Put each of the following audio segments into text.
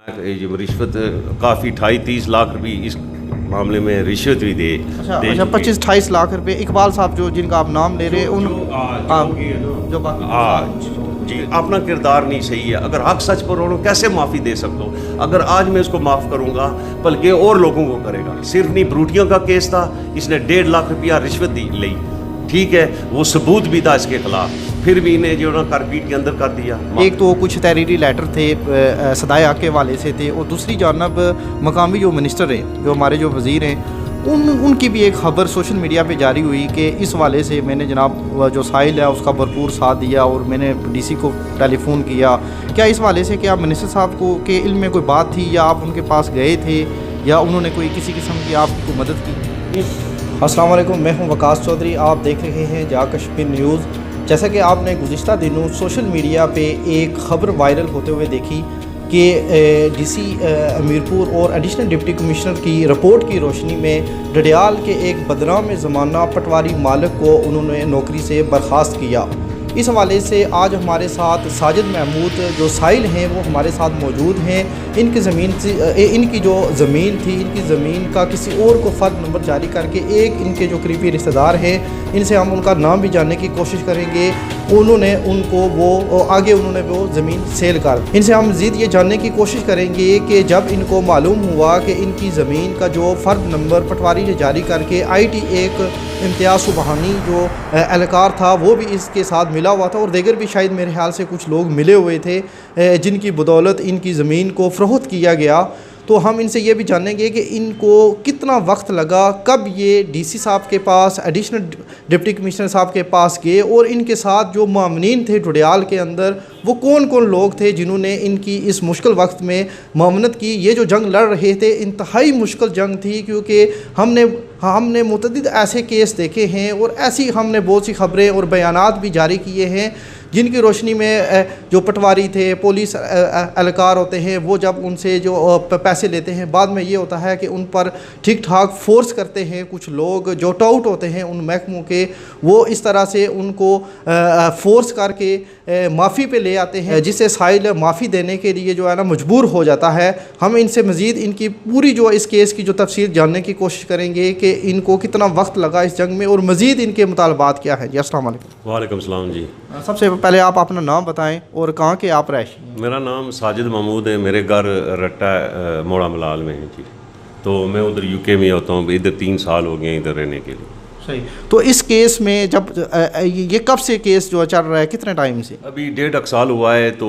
ये रिश्वत काफ़ी 28-30 लाख रुपए इस मामले में रिश्वत भी दे। अच्छा 25-28 लाख रुपए। इकबाल साहब जो जिनका आप नाम ले रहे हैं उन जो बाकी जी अपना किरदार नहीं सही है। अगर हक सच पर हो कैसे माफ़ी दे सकते हो? अगर आज मैं इसको माफ़ करूँगा बल्कि और लोगों को करेगा। सिर्फ नहीं ब्रूटियों का केस था, इसने 1.5 लाख रुपया रिश्वत दी ली, ठीक है, वो सबूत भी था इसके खिलाफ, फिर भी इन्हें जो ना कारपीट के अंदर कर दिया। एक तो कुछ तहरीरी लेटर थे सदाया के वाले से थे, और दूसरी जानब मकामी जो मिनिस्टर हैं, जो हमारे जो वज़ीर हैं, उनकी भी एक खबर सोशल मीडिया पे जारी हुई कि इस वाले से मैंने जनाब जो साहिल है उसका भरपूर साथ दिया और मैंने डीसी को टेलीफोन किया। क्या इस वाले से क्या मिनिस्टर साहब को के इल्म में कोई बात थी, या आप उनके पास गए थे, या उन्होंने कोई किसी किस्म की आपको मदद की? अस्सलाम वालेकुम, मैं हूं वकास चौधरी। आप देख रहे हैं जा कश्मीर न्यूज़। जैसा कि आपने गुज़िश्ता दिनों सोशल मीडिया पे एक ख़बर वायरल होते हुए देखी कि डीसी अमीरपुर और एडिशनल डिप्टी कमिश्नर की रिपोर्ट की रोशनी में डडियाल के एक बदनाम ज़माना पटवारी मालिक को उन्होंने नौकरी से बर्खास्त किया। इस हवाले से आज हमारे साथ साजिद महमूद जो साहिल हैं वो हमारे साथ मौजूद हैं। इनकी ज़मीन से इनकी जो ज़मीन थी, इनकी ज़मीन का किसी और को फ़र्द नंबर जारी करके एक इनके जो करीबी रिश्तेदार हैं, इनसे हम उनका नाम भी जानने की कोशिश करेंगे। उन्होंने उनको वो आगे उन्होंने वो ज़मीन सेल कर, इनसे हम मज़ीद ये जानने की कोशिश करेंगे कि जब इनको मालूम हुआ कि इनकी ज़मीन का जो फ़र्द नंबर पटवारी ने जारी करके IT एक इम्तियाज़ सुबहानी जो एहलकार था वो भी इसके साथ मिला हुआ था, और दीगर भी शायद मेरे ख्याल से कुछ लोग मिले हुए थे जिनकी बदौलत इनकी ज़मीन को फ़रोख्त किया गया। तो हम इनसे ये भी जानेंगे कि इनको कितना वक्त लगा, कब ये डीसी साहब के पास, एडिशनल डिप्टी कमिश्नर साहब के पास गए, और इनके साथ जो मामनीन थे डडियाल के अंदर वो कौन कौन लोग थे जिन्होंने इनकी इस मुश्किल वक्त में मामनत की। ये जो जंग लड़ रहे थे इंतहाई मुश्किल जंग थी, क्योंकि हमने मुतअद्दिद ऐसे केस देखे हैं और ऐसी हमने बहुत सी खबरें और बयानात भी जारी किए हैं जिनकी रोशनी में जो पटवारी थे, पुलिस एहलकार होते हैं, वो जब उनसे जो पैसे लेते हैं बाद में ये होता है कि उन पर ठीक ठाक फोर्स करते हैं कुछ लोग जो टाउट होते हैं उन महकमों के, वो इस तरह से उनको फोर्स करके माफ़ी पे ले आते हैं, जिससे साहिल माफ़ी देने के लिए जो है ना मजबूर हो जाता है। हम इनसे मज़ीद इनकी पूरी जो इस केस की जो तफसील जानने की कोशिश करेंगे कि इनको कितना वक्त लगा इस जंग में, और मज़ीद इनके मुतालबात क्या हैं। जी अस्सलाम वालेकुम। वालेकुम सलाम जी। सबसे पहले आप अपना नाम बताएं और कहाँ के आप रहे? मेरा नाम साजिद महमूद है, मेरे घर रट्टा मोड़ा मलाल में है जी। तो मैं उधर UK में होता हूँ, इधर 3 साल हो गए इधर रहने के लिए। सही। तो इस केस में जब ये कब से केस जो चल रहा है, कितने टाइम से? अभी 1.5 साल हुआ है। तो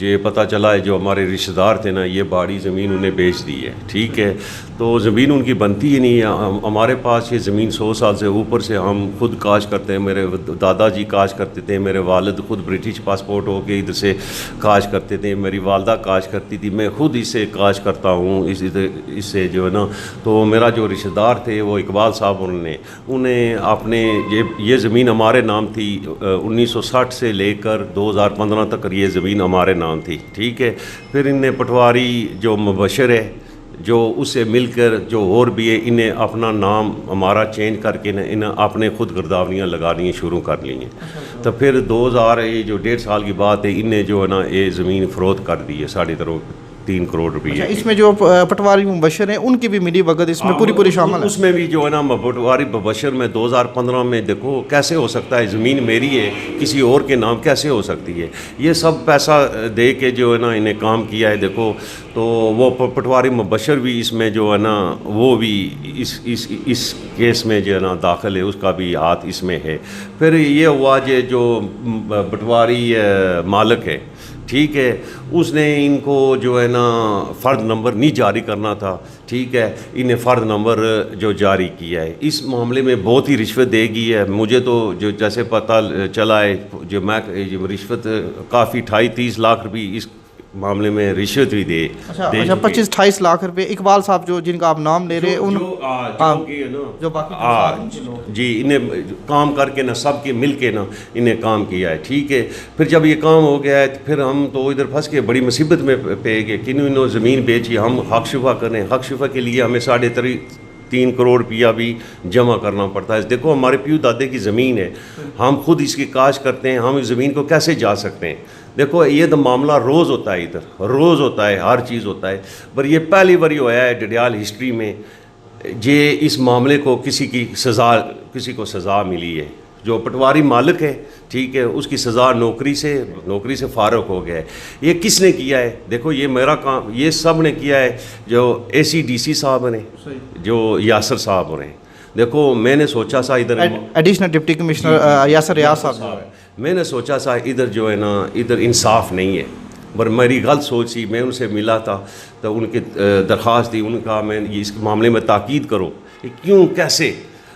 ये पता चला है जो हमारे रिश्तेदार थे ना, ये बाड़ी ज़मीन उन्हें बेच दी है, ठीक है। तो ज़मीन उनकी बनती ही नहीं है। हमारे पास ये ज़मीन 100 साल से ऊपर से हम खुद काश करते हैं। मेरे दादाजी काश करते थे, मेरे वालिद खुद ब्रिटिश पासपोर्ट हो के इधर से काश करते थे, मेरी वालदा काश करती थी, मैं खुद इससे काश करता हूँ इससे जो है ना। तो मेरा जो रिश्तेदार थे वो इकबाल साहब, उन्हें अपने ये ज़मीन हमारे नाम थी 1960 से लेकर 2015 तक ये ज़मीन हमारे नाम थी, ठीक है। फिर इन्हें पटवारी जो मुबशर है जो उससे मिलकर जो और भी है, इन्हें अपना नाम हमारा चेंज करके इन्हें अपने खुद गिरदावरियाँ लगानी शुरू कर ली हैं। तो फिर 2000 ये जो 1.5 साल की बात है, इन्हें जो है ना ये ज़मीन फ़रोख्त कर दी है 3.5 करोड़ रुपये। अच्छा, इसमें जो पटवारी मुबशर हैं उनकी भी मिली भगत इसमें पूरी शामिल है? उसमें भी जो है ना पटवारी मुबशर में 2015 में देखो कैसे हो सकता है, ज़मीन मेरी है किसी और के नाम कैसे हो सकती है। ये सब पैसा दे के जो है ना इन्हें काम किया है। देखो तो वो पटवारी मुबशर भी इसमें जो है ना वो भी इस केस में जो है ना दाखिल है, उसका भी हाथ इसमें है। फिर ये हुआ जो पटवारी मालिक है, ठीक है, उसने इनको जो है ना फ़र्द नंबर नहीं जारी करना था, ठीक है, इन्हें फ़र्द नंबर जो जारी किया है। इस मामले में बहुत ही रिश्वत देगी है। मुझे तो जो जैसे पता चला है जो मैं रिश्वत काफ़ी 28-30 लाख रुपए इस मामले में रिश्वत भी दे। अच्छा 25-28 लाख रुपए। इकबाल साहब जो जिनका आप नाम ले रहे हैं जो बाकी जी, इन्हें काम करके ना सब के मिल के ना इन्हें काम किया है, ठीक है। फिर जब ये काम हो गया है तो फिर हम तो इधर फंस के बड़ी मुसीबत में पे गए। किन्होंने ज़मीन बेची, हम हक शुफा करें, हक शुफा के लिए हमें 3.5 करोड़ रुपया भी जमा करना पड़ता है। देखो हमारे प्यू दादे की ज़मीन है, हम खुद इसकी काश करते हैं, हम इस ज़मीन को कैसे जा सकते हैं। देखो ये तो मामला रोज़ होता है, इधर रोज़ होता है, हर चीज़ होता है, पर ये पहली बारी होया है डडियाल हिस्ट्री में जे इस मामले को किसी को सज़ा मिली है। जो पटवारी मालिक है, ठीक है, उसकी सज़ा नौकरी से फ़ारुक हो गया है। ये किसने किया है? देखो ये मेरा काम, ये सब ने किया है, जो ACDC साहब ने, जो यासर साहब ने। देखो मैंने सोचा सा इधर एडिशनल डिप्टी कमिश्नर यासर रियाज साहब, मैंने सोचा सा इधर जो है ना, इधर इंसाफ नहीं है, पर मेरी गलत सोच थी। मैं उनसे मिला था तो उनकी दरख्वास्त दी, उनका मैं इस मामले में ताकीद करो कि क्यों कैसे,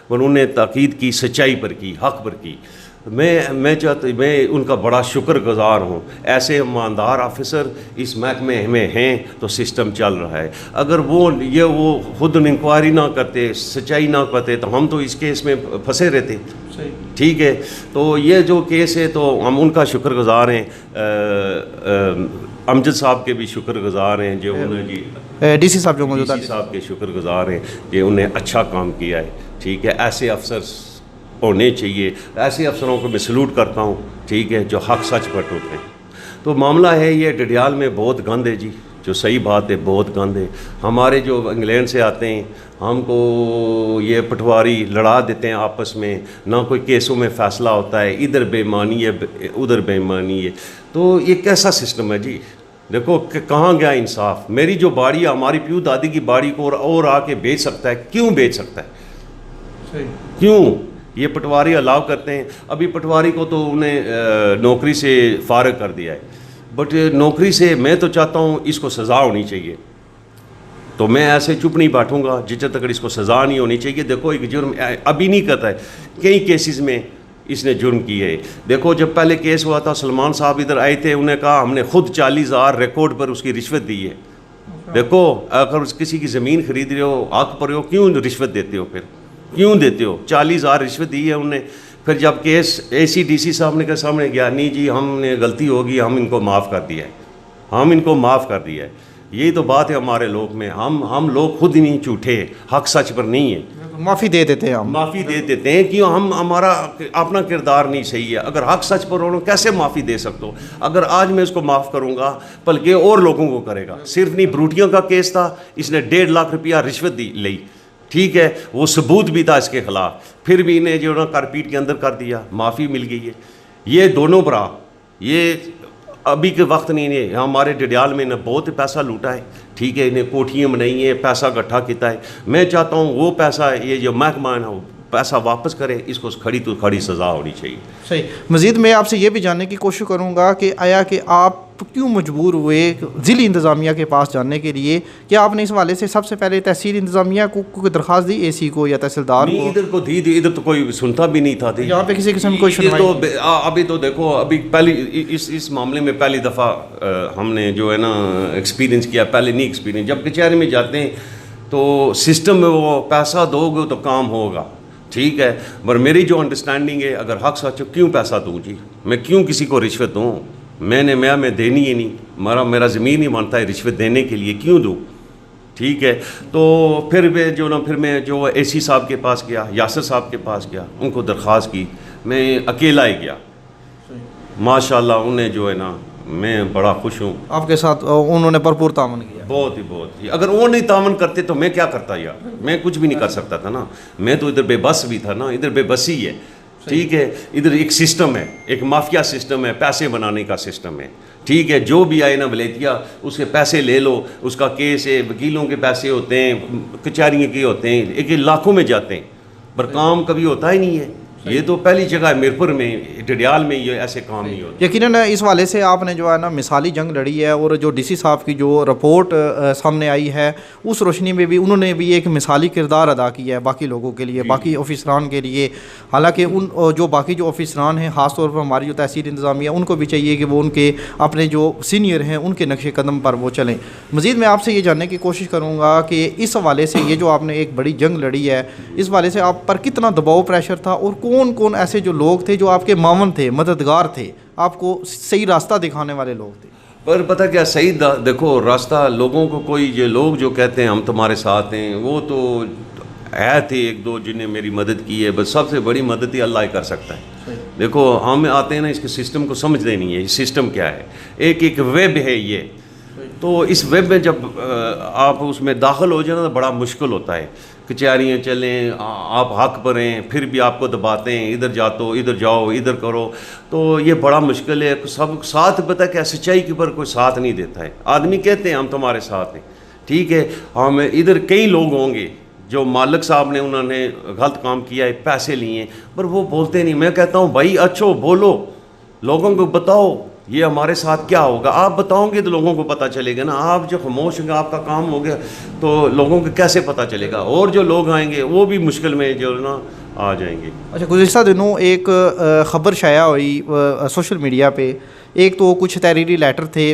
पर उन्होंने ताकीद की, सच्चाई पर की, हक़ पर की। मैं उनका बड़ा शुक्रगुज़ार हूँ। ऐसे ईमानदार ऑफिसर इस महकमे में हैं तो सिस्टम चल रहा है। अगर वो खुद इंक्वायरी ना करते, सच्चाई ना करते, तो हम तो इस केस में फंसे रहते। ठीक है, तो ये जो केस है तो हम उनका शुक्रगुज़ार हैं। अमजद साहब के भी शुक्रगुज़ार हैं, जो उन्हें जी DC साहब जो मौजूदा DC साहब के शुक्रगुज़ार हैं कि उन्हें अच्छा काम किया है। ठीक है, ऐसे अफसर होने चाहिए, ऐसे अफसरों को मैं सलूट करता हूँ, ठीक है, जो हक सच पर होते हैं। तो मामला है ये डडियाल में बहुत गंद है जी, जो सही बात है, बहुत गंद है। हमारे जो इंग्लैंड से आते हैं, हमको ये पटवारी लड़ा देते हैं आपस में, ना कोई केसों में फ़ैसला होता है, इधर बेईमानी है, उधर बेईमानी है। तो ये कैसा सिस्टम है जी? देखो कहाँ गया इंसाफ? मेरी जो बाड़ी है, हमारी प्यू दादी की बाड़ी को और आके बेच सकता है? क्यों बेच सकता है? क्यों? ये पटवारी अलाउ करते हैं। अभी पटवारी को तो उन्हें नौकरी से फारिग कर दिया है, बट नौकरी से मैं तो चाहता हूँ इसको सज़ा होनी चाहिए। तो मैं ऐसे चुप नहीं बैठूँगा जिस तक इसको सज़ा नहीं होनी चाहिए। देखो एक जुर्म अभी नहीं करता है, कई केसेस में इसने जुर्म किए है। देखो जब पहले केस हुआ था, सलमान साहब इधर आए थे, उन्हें कहा हमने खुद 40,000 रिकॉर्ड पर उसकी रिश्वत दी है। देखो अगर किसी की ज़मीन खरीद रहे हो, हक पर हो, क्यों रिश्वत देते हो? फिर क्यों देते हो? 40,000 रिश्वत दी है उन्हें। फिर जब केस ACDC साहब ने के सामने गया, नहीं जी हमने गलती होगी, हम इनको माफ़ कर दिया है, हम इनको माफ़ कर दिया है। यही तो बात है हमारे लोग में, हम लोग खुद ही नहीं झूठे, हक सच पर नहीं है, माफ़ी दे देते हैं, हम माफ़ी दे देते हैं कि हमारा अपना किरदार नहीं सही है। अगर हक सच पर हो कैसे माफ़ी दे सकते हो? अगर आज मैं इसको माफ़ करूँगा, बल्कि और लोगों को करेगा। सिर्फ नहीं, ब्रूटियों का केस था, इसने 1.5 लाख रुपया रिश्वत ली, ठीक है, वो सबूत भी था इसके ख़िलाफ़, फिर भी इन्हें जो ना कारपीट के अंदर कर दिया, माफ़ी मिल गई है। ये दोनों भरा, ये अभी के वक्त नहीं है, हमारे डडियाल में इन्हें बहुत पैसा लूटा है, ठीक है, इन्हें कोठियाँ बनाई हैं, पैसा इकट्ठा किया है। मैं चाहता हूँ वो पैसा, ये जो महकमा है वो पैसा वापस करे, इसको खड़ी तो खड़ी सज़ा होनी चाहिए। सही। मज़ीद मैं आपसे ये भी जानने की कोशिश करूँगा कि आया कि आप क्यों मजबूर हुए ज़िली इंतज़ामिया के पास जाने के लिए? क्या आपने इस वाले से सबसे पहले तहसील इंतज़ामिया को दरख्वास्त दी, AC को या तहसीलदार को? इधर को दी, इधर तो कोई सुनता भी नहीं था। यहाँ पे किसी किस्म की कोई सुनवाई तो अभी तो देखो, अभी पहली इस मामले में पहली दफ़ा हमने जो है ना एक्सपीरियंस किया। पहले नहीं एक्सपीरियंस, जब कचहरी में जाते हैं तो सिस्टम में वो पैसा दोगे तो काम होगा, ठीक है, पर मेरी जो अंडरस्टैंडिंग है, अगर हक सच हो क्यों पैसा दूँ जी? मैं क्यों किसी को रिश्वत दूँ? मैं देनी ही नहीं, मेरा ज़मीन ही मानता है रिश्वत देने के लिए, क्यों दूँ? ठीक है, तो फिर मैं जो AC साहब के पास गया, यासर साहब के पास गया, उनको दरख्वास्त की। मैं अकेला ही गया, माशाल्लाह उन्हें जो है ना, मैं बड़ा खुश हूँ आपके साथ, उन्होंने भरपूर तावन किया। बहुत ही। अगर वो नहीं तावन करते तो मैं क्या करता यार? मैं कुछ भी नहीं कर सकता था ना, मैं तो इधर बेबस भी था ना, इधर बेबसी है, ठीक है। इधर एक सिस्टम है, एक माफिया सिस्टम है, पैसे बनाने का सिस्टम है, ठीक है। जो भी आए ना वलेतिया, उसके पैसे ले लो, उसका केस है, वकीलों के पैसे होते हैं, कचहरियों के होते हैं, एक लाखों में जाते हैं, पर काम कभी होता ही नहीं है। ये तो पहली जगह है मीरपुर में, डडियाल में ये ऐसे काम नहीं होते। यकीनन इस वाले से आपने जो है ना मिसाली जंग लड़ी है, और जो DC साहब की जो रिपोर्ट सामने आई है, उस रोशनी में भी उन्होंने भी एक मिसाली किरदार अदा किया है बाकी लोगों के लिए, बाकी ऑफिसरान के लिए। हालांकि उन जो बाकी जो ऑफिसरान हैं, ख़ास तौर पर हमारी जो तहसील इंतज़ामिया, उनको भी चाहिए कि वो उनके अपने जो सीनियर हैं उनके नक्शे कदम पर वो चलें। मज़ीद मैं आपसे ये जानने की कोशिश करूँगा कि इस हवाले से ये जो आपने एक बड़ी जंग लड़ी है, इस वाले से आप पर कितना दबाव प्रेशर था, और कौन कौन ऐसे जो लोग थे जो आपके मामन थे, मददगार थे, आपको सही रास्ता दिखाने वाले लोग थे? पर पता क्या, सही देखो रास्ता लोगों को, कोई ये लोग जो कहते हैं हम तुम्हारे साथ हैं, वो तो है थे एक दो जिन्हें मेरी मदद की है, बस सबसे बड़ी मदद ही अल्लाह ही कर सकता है। देखो हम आते हैं ना, इसके सिस्टम को समझते नहीं है, ये सिस्टम क्या है। एक एक वेब है ये, तो इस वेब में जब आप उसमें दाखिल हो जाए ना तो बड़ा मुश्किल होता है। कचहरियाँ चलें, आप हक पर हैं, फिर भी आपको दबाते हैं, इधर जातो, इधर जाओ, इधर करो, तो ये बड़ा मुश्किल है। सब साथ पता क्या, सच्चाई के ऊपर कोई साथ नहीं देता है। आदमी कहते हैं हम तुम्हारे साथ हैं, ठीक है, हम इधर कई लोग होंगे जो मालिक साहब ने उन्होंने गलत काम किया है, पैसे लिए, पर वो बोलते नहीं। मैं कहता हूँ भाई अच्छो बोलो, लोगों को बताओ ये हमारे साथ क्या होगा। आप बताओगे तो लोगों को पता चलेगा ना। आप जो खामोश होंगे, आपका काम हो गया, तो लोगों को कैसे पता चलेगा। और जो लोग आएंगे वो भी मुश्किल में जो ना आ जाएंगे। अच्छा, गुज़िश्ता दिनों एक ख़बर शाया हुई सोशल मीडिया पे। एक तो कुछ तहरीरी लेटर थे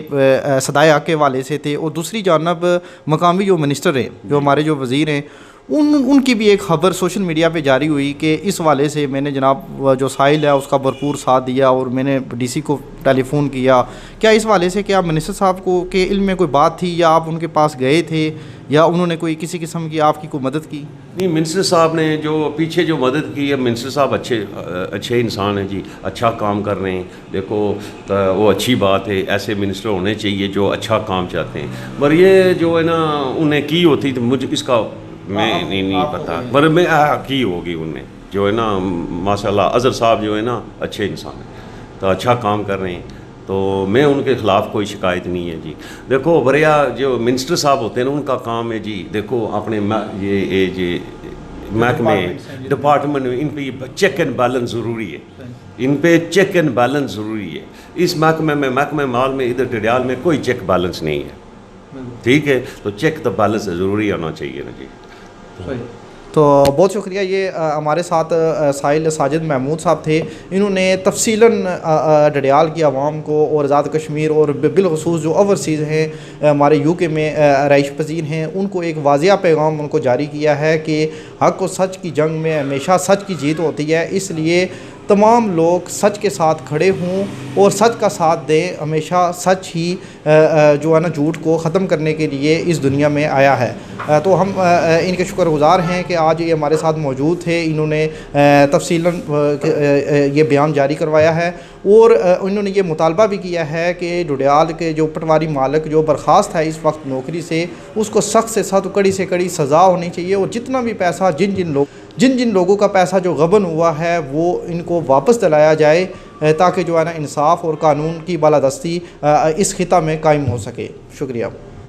सदाए हक़ के हवाले से थे, और दूसरी जानब मकामी जो मिनिस्टर हैं, जो हमारे जो वज़ीर हैं, उनकी भी एक ख़बर सोशल मीडिया पे जारी हुई कि इस वाले से मैंने जनाब जो साहिल है उसका भरपूर साथ दिया और मैंने डीसी को टेलीफ़ोन किया। क्या इस वाले से क्या मिनिस्टर साहब को के इल्म में कोई बात थी, या आप उनके पास गए थे, या उन्होंने कोई किसी किस्म की आपकी कोई मदद की? नहीं, मिनिस्टर साहब ने जो पीछे जो मदद की है, मिनिस्टर साहब अच्छे इंसान हैं जी, अच्छा काम कर रहे हैं। देखो तो वो अच्छी बात है, ऐसे मिनिस्टर होने चाहिए जो अच्छा काम चाहते हैं। पर ये जो है ना उन्हें की होती तो मुझे इसका मैं नहीं पता, पर मैं की होगी उनने जो है ना। माशाल्लाह अज़हर साहब जो है ना अच्छे इंसान हैं, तो अच्छा काम कर रहे हैं, तो मैं उनके ख़िलाफ़ कोई शिकायत नहीं है जी। देखो बरिया जो मिनिस्टर साहब होते हैं ना, उनका काम है जी, देखो अपने ये महकमे डिपार्टमेंट में इन पे चेक एंड बैलेंस ज़रूरी है, इन पे चेक एंड बैलेंस ज़रूरी है। इस महकमे माल में इधर टिडियाल में कोई चेक बैलेंस नहीं है, ठीक है, तो चेक तो बैलेंस ज़रूरी होना चाहिए ना जी। तो बहुत शुक्रिया। ये हमारे साथ साहिल साजिद महमूद साहब थे। इन्होंने तफसीलन डडियाल की आवाम को और आज़ाद कश्मीर और बिलखसूस जो ओवरसीज़ हैं हमारे यूके में रहाइश पजीर हैं, उनको एक वाज़िया पैगाम उनको जारी किया है कि हक़ और सच की जंग में हमेशा सच की जीत होती है, इसलिए तमाम लोग सच के साथ खड़े हों और सच का साथ दें। हमेशा सच ही जो है ना झूठ को ख़त्म करने के लिए इस दुनिया में आया है। तो हम इनके शुक्रगुज़ार हैं कि आज ये हमारे साथ मौजूद थे। इन्होंने तफसीलन ये बयान जारी करवाया है, और इन्होंने ये मुतालबा भी किया है कि डडियाल के जो पटवारी मालिक जो बर्खास्त है इस वक्त नौकरी से, उसको सख्त से सख्त कड़ी से कड़ी सज़ा होनी चाहिए, और जितना भी पैसा जिन जिन लोगों का पैसा जो गबन हुआ है वो इनको वापस दिलाया जाए, ताकि जो है ना इंसाफ और कानून की बालादस्ती इस खिता में कायम हो सके। शुक्रिया।